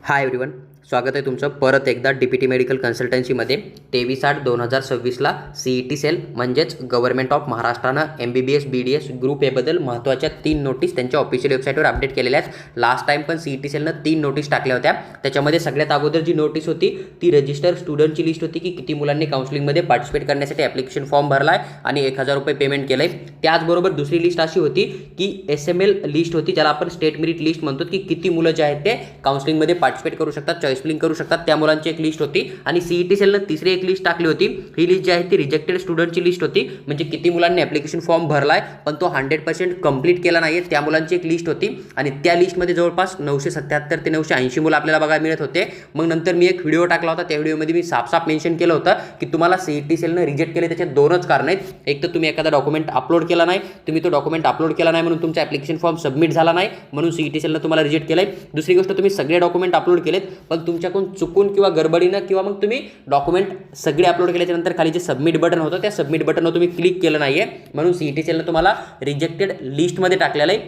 Hi everyone, स्वागत आहे तुमचं परत एकदा DPT मेडिकल कन्सल्टन्सीमध्ये 23/8/2026ला CET सेल म्हणजेच गव्हर्नमेंट ऑफ महाराष्ट्रानं MBBS BDS ग्रुप एबद्दल महत्त्वाच्या 3 नोटीस त्यांच्या ऑफिशियल वेबसाईटवर अपडेट केलेल्या आहेत. लास्ट टाइम पण CET सेलनं 3 नोटीस टाकल्या होत्या. त्याच्यामध्ये सगळ्यात अगोदर जी नोटीस होती ती रजिस्टर स्टुडंटची लिस्ट होती की किती मुलांनी काउन्सिलिंगमध्ये पार्टिसिपेट करण्यासाठी ॲप्लिकेशन फॉर्म भरला आहे आणि 1000 रुपये पेमेंट केलं आहे. त्याचबरोबर दुसरी लिस्ट अशी होती की SML लिस्ट होती, ज्याला आपण स्टेट मेरिट लिस्ट म्हणतो, की किती मुलं जे आहेत ते काउन्सिलिंगमध्ये पार्टिसिपेट करू शकतात, चॉईस फिलिंग करू शकतात, त्या मुलांची एक लिस्ट होती. आणि CET सेलनं तिसरी एक लिस्ट टाकली होती. ही लिस्ट जी आहे ती रिजेक्टेड स्टुडंटची लिस्ट होती, म्हणजे किती मुलांनी ॲप्लिकेशन फॉर्म भरलाय पण तो 100% कंप्लीट केला नाहीये, त्या मुलांची एक लिस्ट होती. आणि त्या लिस्टमध्ये जवळपास 977 ते 980 मुलं आपल्याला बघायला मिळत होते. मग नंतर मी एक व्हिडिओ टाकला होता, त्या व्हिडिओमध्ये मी साफ मेन्शन केलं होतं की तुम्हाला CET सेलनं रिजेक्ट केले त्याचे दोनच कारण आहेत. एक तर तुम्ही एखादा डॉक्युमेंट अपलोड केला नाही, तुम्ही तो डॉक्युमेंट अपलोड केला नाही म्हणून तुमचा ॲप्लिकेशन फॉर्म सबमिट झाला नाही, म्हणून CET सेलनं तुम्हाला रिजेक्ट केलंय. दुसरी गोष्ट, तुम्ही सगळे डॉक्युमेंट अपलोड केलेत पण तुमच्याकडून चुकून किंवा गडबडीनं किंवा मग तुम्ही डॉक्युमेंट सगळे अपलोड केल्याच्या नंतर खाली जे सबमिट बटन होतं त्या सबमिट बटनवर तुम्ही क्लिक केलं नाहीये, म्हणून CET सेलनं तुम्हाला रिजेक्टेड लिस्टमध्ये टाकलेलं आहे.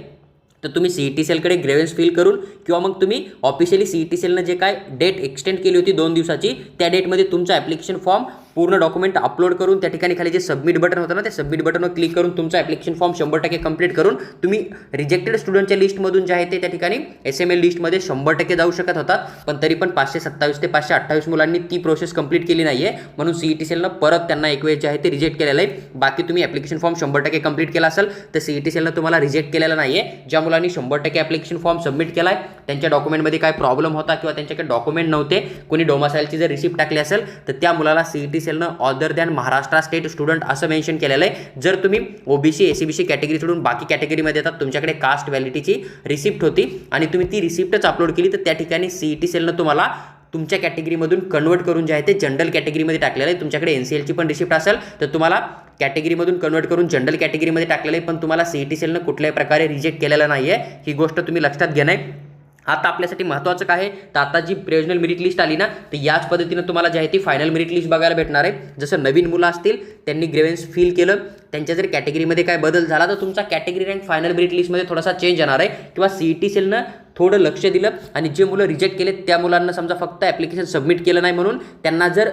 तर तुम्ही CET सेलकडे ग्रेव्हन्स फिल करून किंवा मग तुम्ही ऑफिशियली CET सेलनं जे काय डेट एक्सटेंड केली होती 2 दिवसाची, त्या डेटमध्ये तुमचा ॲप्लिकेशन फॉर्म पूर्ण डॉक्युमेंट अपलोड करून त्या ठिकाणी खाली जे सबमिट बटन होतं ना, त्या सबमिट बटनवर क्लिक करून तुमचा ॲप्लिकेशन फॉर्म 100% कंप्लीट करून तुम्ही रिजेक्टेड स्टुडंटच्या लिस्टमधून जे आहे ते त्या ठिकाणी SML लिस्टमध्ये 100% जाऊ शकत होतात. पण तरी पण 527 ते 528 मुलांनी ती प्रोसेस कंप्लीट केली नाही आहे, म्हणून CET सेलनं परत त्यांना एक वेळ जे आहे ते रिजेक्ट केलेलं आहे. बाकी तुम्ही ॲप्लिकेशन फॉर्म 100% कंप्लीट केला असेल तर CET सेलनं तुम्हाला रिजेक्ट केलेलं नाही आहे. ज्या मुलांनी 100% ॲप्लिकेशन फॉर्म सबमिट केला आहे, त्यांच्या डॉक्युमेंटमध्ये काय प्रॉब्लेम होता किंवा त्यांच्याकडे डॉक्युमेंट नव्हते, कोणी डोमासाईलची जर रिसिप्ट टाकली असेल तर त्या मुलाला CET सेलनं other than Maharashtra state student असं मेन्शन केलेलं आहे. जर तुम्ही OBC SCBC कॅटेगरी सोडून बाकी कॅटेगरीमध्ये येतात, तुमच्याकडे कास्ट व्हॅलिडिटीची रिसिप्ट होती आणि तुम्ही ती रिसिप्टच अपलोड केली, तर त्या ठिकाणी CET सेलनं तुम्हाला तुमच्या कॅटेगरीमधून कन्वर्ट करून जे आहे ते जनरल कॅटेगरीमध्ये टाकलेलं आहे. तुमच्याकडे NCLची पण रिसिप्ट असेल तर तुम्हाला कॅटेगरीमधून कन्वर्ट करून जनरल कॅटेगरीमध्ये टाकलेलं आहे, पण तुम्हाला CET सेलनं कुठल्याही प्रकारे रिजेक्ट केलेलं नाही आहे. ही गोष्ट तुम्ही लक्षात घेणं आहे. आता आपल्यासाठी महत्त्वाचं काय आहे, तर आता जी प्रोविजनल मेरिट लिस्ट आली ना, तर याच पद्धतीनं तुम्हाला जे आहे ती फायनल मेरिट लिस्ट बघायला भेटणार आहे. जसं नवीन मुलं असतील, त्यांनी ग्रेव्हन्स फिल केलं, त्यांच्या जर कॅटेगरीमध्ये काय बदल झाला तर तुमचा कॅटेगरी रँक फायनल मेरिट लिस्टमध्ये थोडासा चेंज येणार आहे. किंवा CET सेलनं थोडं लक्ष दिलं आणि जे मुलं रिजेक्ट केले त्या मुलांना समजा फक्त ॲप्लिकेशन सबमिट केलं नाही म्हणून त्यांना जर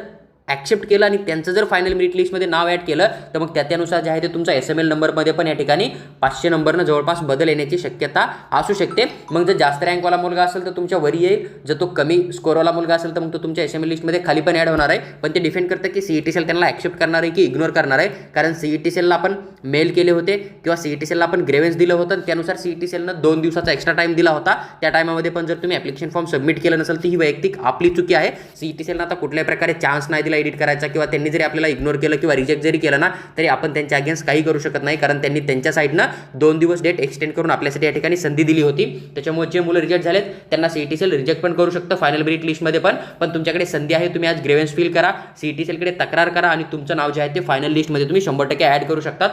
ॲक्सेप्ट केलं आणि त्यांचं जर फायनल मेरिट लिस्टमध्ये नाव ॲड केलं तर मग त्यानुसार जे आहे ते तुमचा SML नंबरमध्ये पण या ठिकाणी 500 नंबरनं जवळपास बदल येण्याची शक्यता असू शकते. मग जर जास्त रँकवाला मुलगा असेल तर तुमच्या वरी येईल, जर तो कमी स्कोरवाला मुलगा असेल तर मग तो तुमच्या SML लिस्टमध्ये खाली पण ॲड होणार आहे. पण ते डिपेंड करतं की CET सेल त्यांना ॲक्सेप्ट करणार आहे की इग्नोर करणार आहे. कारण CET सेलला आपण मेल केले होते किंवा CET सेलला आपण ग्रेव्हन्स दिलं होतं आणि त्यानुसार CET सेलनं 2 दिवसाचा एक्स्ट्रा टाईम दिला होता. त्या टायमामध्ये पण जर तुम्ही ॲप्लिकेशन फॉर्म सबमिट केलं नसेल तर ही वैयक्तिक आपली चुकी आहे. CET सेलनं आता कुठल्याही प्रकारे चान्स नाही दिला एडिट करायचा, किंवा त्यांनी जरी आपल्याला इग्नोर केलं किंवा रिजेक्ट जरी केलं ना तरी आपण त्यांच्या अगेन्स्ट काही करू शकत नाही, कारण त्यांनी त्यांच्या साईडनं 2 दिवस डेट एक्सटेंड करून आपल्यासाठी या ठिकाणी संधी दिली होती. त्याच्यामुळे जे मुलं रिजेक्ट झालेत त्यांना CET सेल रिजेक्ट पण करू शकतं फायनल मेरिट लिस्टमध्ये पण तुमच्याकडे संधी आहे. तुम्ही आज ग्रेव्हन्स फिल करा, CET सेलकडे तक्रार करा आणि तुमचं नाव जे आहे ते फायनल लिस्टमध्ये तुम्ही 100% ॲड करू शकतात.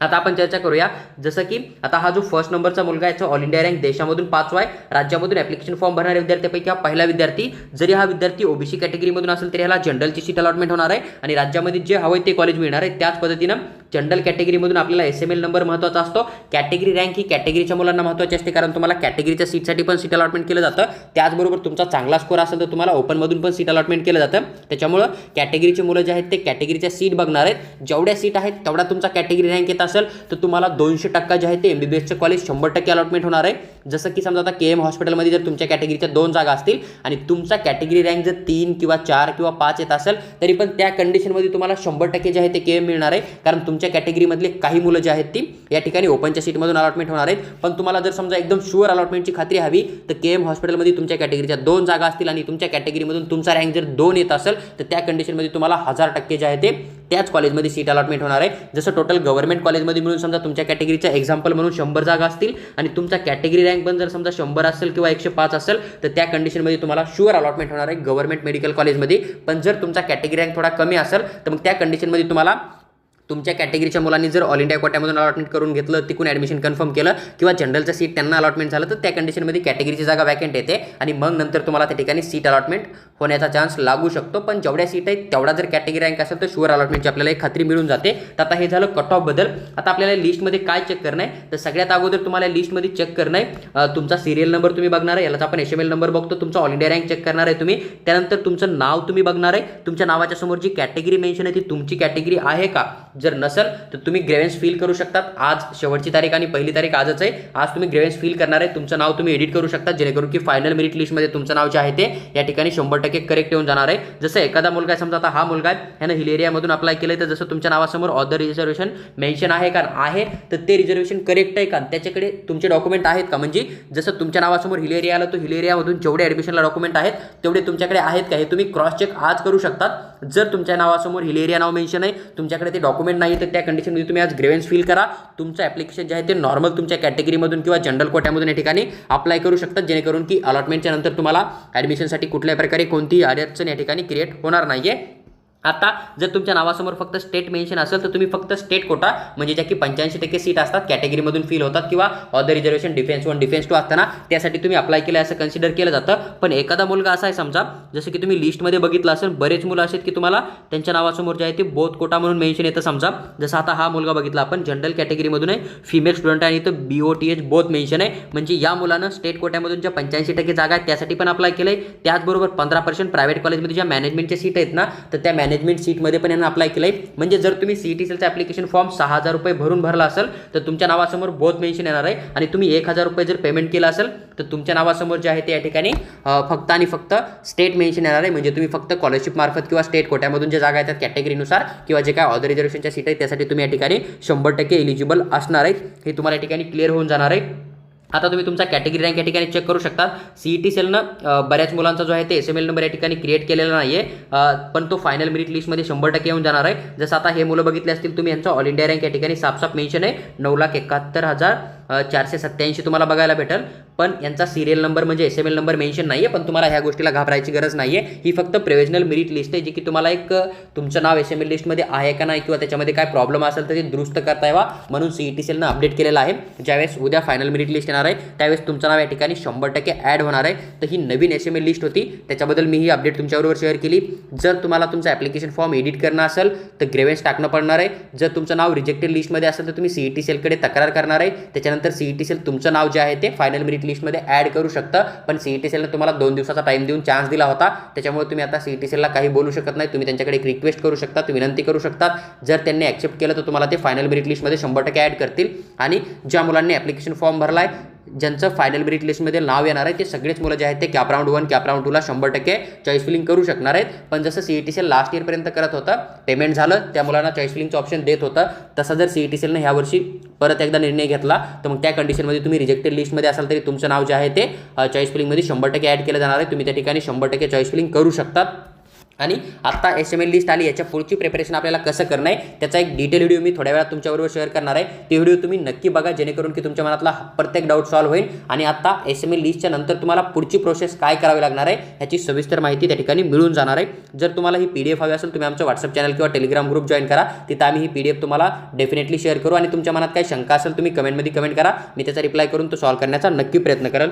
आता आपण चर्चा करूया, जसं की आता हा जो फर्स्ट नंबरचा मुलगा आहे याचा ऑल इंडिया रँक देशामधून 5वा आहे. राज्यामधून ॲप्लिकेशन फॉर्म भरणाऱ्या विद्यार्थ्यापैकी हा पहिला विद्यार्थी. जरी हा विद्यार्थी OBC कॅटेगरीमधून असेल तरी ह्याला जनरलची सीट अलॉटमेंट होणार आहे आणि राज्यामध्ये जे हवं ते कॉलेज मिळणार आहे. त्याच पद्धतीनं जनरल कॅटेगरीमधून आपल्याला SML नंबर महत्त्वाचा असतो. कॅटेगरी रँक ही कॅटेगरीच्या मुलांना महत्त्वाची असते, कारण तुम्हाला कॅटेगरीच्या सीटसाठी पण सीट अलॉटमेंट केलं जातं. त्याचबरोबर तुमचा चांगला स्कोर असेल तर तुम्हाला ओपनमधून पण सीट अलॉटमेंट केलं जातं. त्याच्यामुळं कॅटेगरीचे मुलं जे आहेत ते कॅटेगरीच्या सीट बघणार आहेत. जेवढ्या सीट आहेत तेवढा तुमचा कॅटेगरी रँक येत असेल तर तुम्हाला 200% जे आहे ते MBBSचं कॉलेज 100% अलॉटमेंट होणार आहे. जसं की समजा आता KM हॉस्पिटलमध्ये जर तुमच्या कॅटेगरीच्या 2 जागा असतील आणि तुमचा कॅटेगरी रँक जर 3 किंवा 4 किंवा 5 येत असेल तरी पण त्या कंडिशनमध्ये तुम्हाला 100% जे आहे ते KM मिळणार आहे, कारण तुमच्या कॅटेगरीमधले काही मुलं जे आहेत ती या ठिकाणी ओपनच्या सीटमधून अलॉटमेंट होणार आहेत. पण तुम्हाला जर समजा एकदम शुअर अलॉटमेंटची खात्री हवी तर KM हॉस्पिटलमध्ये तुमच्या कॅटेगरीच्या 2 जागा असतील आणि तुमच्या कॅटेगरीमधून तुमचा रँक जर 2 येत असेल तर त्या कंडिशनमध्ये तुम्हाला 1000% जे आहे ते त्याच कॉलेजमध्ये सीट अलॉटमेंट होणार आहे. जसं टोटल गव्हर्नमेंट कॉलेजमध्ये मिळून समजा तुमच्या कॅटेगरीच्या एक्झाम्पल म्हणून 100 जागा असतील आणि तुमचा कॅटेगरी रँक पण जर समजा 100 असेल किंवा 105 असेल तर त्या कंडिशनमध्ये तुम्हाला शुअर अलॉटमेंट होणार आहे गव्हर्नमेंट मेडिकल कॉलेजमध्ये. पण जर तुमचा कॅटेगरी रँक थोडा कमी असेल तर मग त्या कंडिशनमध्ये तुम्हाला तुमच्या कॅटेगरीच्या मुलांनी जर ऑल इंडिया कोट्यामधून अलॉटमेंट करून घेतलं, तिकून ॲडमिशन कन्फर्म केलं किंवा जनरलचं सीट त्यांना अलॉटमेंट झालं, तर त्या कंडिशनमध्ये कॅटेगरीची जागा वॅकंट येते आणि मग नंतर तुम्हाला त्या ठिकाणी सीट अलॉटमेंट होण्याचा चान्स लागू शकतो. पण जेवढ्या सीट आहेत तेवढा जर कॅटेगरी रँक असेल तर शुअर अलॉटमेंटची आपल्याला एक खात्री मिळून जाते. तर आता हे झालं कट ऑफ बद्दल. आता आपल्याला लिस्टमध्ये काय चेक करणं आहे, तर सगळ्यात अगोदर तुम्हाला लिस्टमध्ये चेक करणं आहे तुमचा सिरियल नंबर तुम्ही बघणार आहे, यालाच आपण HML नंबर बघतो. तुमचा ऑल इंडिया रँक चेक करणार आहे तुम्ही. त्यानंतर तुमचं नाव तुम्ही बघणार आहे. तुमच्या नावाच्या समोर जी कॅटेगरी मेन्शन आहे ती तुमची कॅटेगरी आहे का? जर नसेल तर तुम्ही ग्रेव्हन्स फिल करू शकतात. आज शेवटची तारीख आणि पहिली तारीख आजच आहे. आज तुम्ही ग्रेव्हन्स फिल करणार आहे. तुमचं नाव तुम्ही एडिट करू शकता जेणेकरून की फायनल मेरिट लिस्टमध्ये तुमचं नाव जे आहे ते या ठिकाणी 100% करेक्ट येऊन जाणार आहे. जसं एखादा मुलगा आहे, समजा आता हा मुलगा आहे, ह्यानं हिल एरियामधून अप्लाय केलं, तर जसं तुमच्या नावासमोर ऑदर रिझर्वेशन मेन्शन आहे का, आहे तर ते रिझर्वेशन करेक्ट आहे का, त्याच्याकडे तुमचे डॉक्युमेंट आहेत का, म्हणजे जसं तुमच्या नावासमोर हिल एरिया आलं, तो हिल एरियामधून जेवढे ॲडमिशनला डॉक्युमेंट आहेत तेवढे तुमच्याकडे आहेत का, हे तुम्ही क्रॉस चेक आज करू शकतात. जर तुमच्या नावासमोर हिल एरिया नाव मेन्शन आहे, तुमच्याकडे ते डॉक्युमेंट नाही, तर त्या कंडिशनमध्ये तुम्ही आज ग्रेव्हन्स फिल करा. तुमचं ॲप्लिकेशन जे आहे ते नॉर्मल तुमच्या कॅटेगरीमधून किंवा जनरल कोट्यामधून या ठिकाणी अप्लाय करू शकतात, जेणेकरून की अलॉटमेंटच्या नंतर तुम्हाला ॲडमिशनसाठी कुठल्याही प्रकारे कोणतीही अडचण या ठिकाणी क्रिएट होणार नाही आहे. आता जर तुमच्या नावासमोर फक्त स्टेट मेन्शन असेल तर तुम्ही फक्त स्टेट कोटा म्हणजे ज्या की 85% सीट असतात कॅटेगरीमधून फिल होतात किंवा ऑदर रिझर्वेशन डिफेन्स 1 डिफेन्स 2 असताना त्यासाठी तुम्ही अप्लाय केलं असं कन्सिडर केलं जातं. पण एखादा मुलगा असा आहे, समजा जसं की तुम्ही लिस्टमध्ये बघितलं असेल, बरेच मुलं असेल की तुम्हाला त्यांच्या नावासमोर जे आहे ते बोथ कोटा म्हणून मेन्शन येतं. समजा जसं आता हा मुलगा बघितला आपण, जनरल कॅटेगरीमधून आहे, फिमेल स्टुडंट आहे, आणि इथं BOTH बोथ मेन्शन आहे. म्हणजे या मुलानं स्टेट कोट्यामधून ज्या 85% जागा आहेत त्यासाठी पण अप्लाय केलं आहे. त्याचबरोबर 15% प्रायव्हेट कॉलेजमध्ये ज्या मॅनेजमेंटच्या सीट आहेत ना, तर त्या मॅनेजमेंट सीटमध्ये पण अप्लाय केलंय. म्हणजे जर तुम्ही CET-CELचा ॲप्लिकेशन फॉर्म 6,000 रुपये भरून भरला असेल तर तुमच्या नावासमोर बोथ मेन्शन येणार आहे. आणि तुम्ही 1,000 रुपये जर पेमेंट केलं असेल तर तुमच्या नावासमोर जे आहे ते या ठिकाणी फक्त आणि फक्त स्टेट मेन्शन येणार आहे. म्हणजे तुम्ही फक्त स्कॉलरशिप मार्फत किंवा स्टेट कोट्यामधून जे जागा येतात कॅटेगरीनुसार किंवा जे काय ऑदर रिझर्वेशनच्या सीट आहेत त्यासाठी तुम्ही या ठिकाणी 100% एलिजिबल असणार आहेत. हे तुम्हाला या ठिकाणी क्लिअर होऊन जाणार आहे. आता तुम्ही तुमचा कॅटेगरी रँक या ठिकाणी चेक करू शकता. CET-CELनं बऱ्याच मुलांचा जो आहे ते SML नंबर या ठिकाणी क्रिएट केलेला नाही आहे, पण तो फायनल मेरिट लिस्टमध्ये 100% येऊन जाणार आहे. जसं आता हे मुलं बघितले असतील तुम्ही, यांचा ऑल इंडिया रँक या ठिकाणी साफ मेन्शन आहे 9,71,487 तुम्हाला बघायला भेटेल. पण यांचा सिरियल नंबर म्हणजे SML नंबर मेन्शन नाही आहे. पण तुम्हाला ह्या गोष्टीला घाबरायची गरज नाही आहे. ही फक्त प्रोव्हिजनल मेरिट लिस्ट आहे, जी की तुम्हाला एक तुमचं नाव SML लिस्टमध्ये आहे का नाही किंवा त्याच्यामध्ये काय प्रॉब्लेम असेल तर ते दुरुस्त करता यावा म्हणून CET-CELनं अपडेट केलेलं आहे. ज्यावेळेस उद्या फायनल मेरिट लिस्ट येणार आहे त्यावेळेस तुमचं नाव या ठिकाणी 100% ॲड होणार आहे. तर ही नवीन SML लिस्ट होती, त्याच्याबद्दल मी ही अपडेट तुमच्याबरोबर शेअर केली. जर तुम्हाला तुमचं ॲप्लिकेशन फॉर्म एडिट करणं असेल तर ग्रेव्हन्स टाकणं पडणार आहे. जर तुमचं नाव रिजेक्टेड लिस्टमध्ये असेल तर तुम्ही CET-CELकडे तक्रार करणार आहे. त्याच्यानंतर CET-CEL तुमचं नाव जे आहे ते फायनल मेरिट लिस्टमध्ये ॲड करू शकतं. पण CET-CELनं तुम्हाला 2 दिवसाचा टाईम देऊन चान्स दिला होता, त्याच्यामुळे तुम्ही आता CET-CELला काही बोलू शकत नाही. तुम्ही त्यांच्याकडे एक रिक्वेस्ट करू शकता, तुम्ही विनंती करू शकता. जर त्यांनी ॲक्सेप्ट केलं तर तुम्हाला ते फायनल मेरिट लिस्टमध्ये 100% ॲड करतील. आणि ज्या मुलांनी ॲप्लिकेशन फॉर्म भरला आहे, ज्यांचं फायनल मेरिट लिस्टमध्ये नाव येणार आहे, ते सगळेच मुलं जे आहेत ते कॅप राऊंड 1 कॅप राऊंड 2ला 100% चॉईस फिलिंग करू शकणार आहेत. पण जसं CET-CEL लास्ट इयरपर्यंत करत होतं, पेमेंट झालं त्या मुलांना चॉईस फिलिंगचं ऑप्शन देत होतं, तसा जर CET-CELनं ह्यावर्षी परत एकदा निर्णय घेतला तर मग त्या कंडिशनमध्ये तुम्ही रिजेक्टेड लिस्टमध्ये असाल तरी तुमचं नाव जे आहे ते चॉईस फिलिंगमध्ये 100% ॲड केलं जाणार आहे. तुम्ही त्या ठिकाणी 100% चॉईस फिलिंग करू शकतात. आणि आता SML लिस्ट आली, याच्या पुढची प्रिपरेशन आपल्याला कसं करणं आहे त्याचा एक डिटेल व्हिडिओ मी थोड्या वेळात तुमच्याबरोबर शेअर करणार आहे. ते व्हिडिओ तुम्ही नक्की बघा जेणेकरून की तुमच्या मनातला प्रत्येक डाऊट सॉल्व्ह होईल. आणि आता SML लिस्टच्या नंतर तुम्हाला पुढची प्रोसेस काय करावी लागणार आहे ह्याची सविस्तर माहिती त्या ठिकाणी मिळून जाणार आहे. जर तुम्हाला ही PDF हवी असेल तुम्ही आमचं व्हॉट्सअप चॅनल किंवा टेलिग्राम ग्रुप जॉईन करा. तिथं आम्ही ही PDF तुम्हाला डेफिनेटली शेअर करू. आणि तुमच्या मनात काही शंका असेल तुम्ही कमेंटमध्ये कमेंट करा, मी त्याचा रिप्लाय करून तो सॉल्व्ह करण्याचा नक्की प्रयत्न करेल.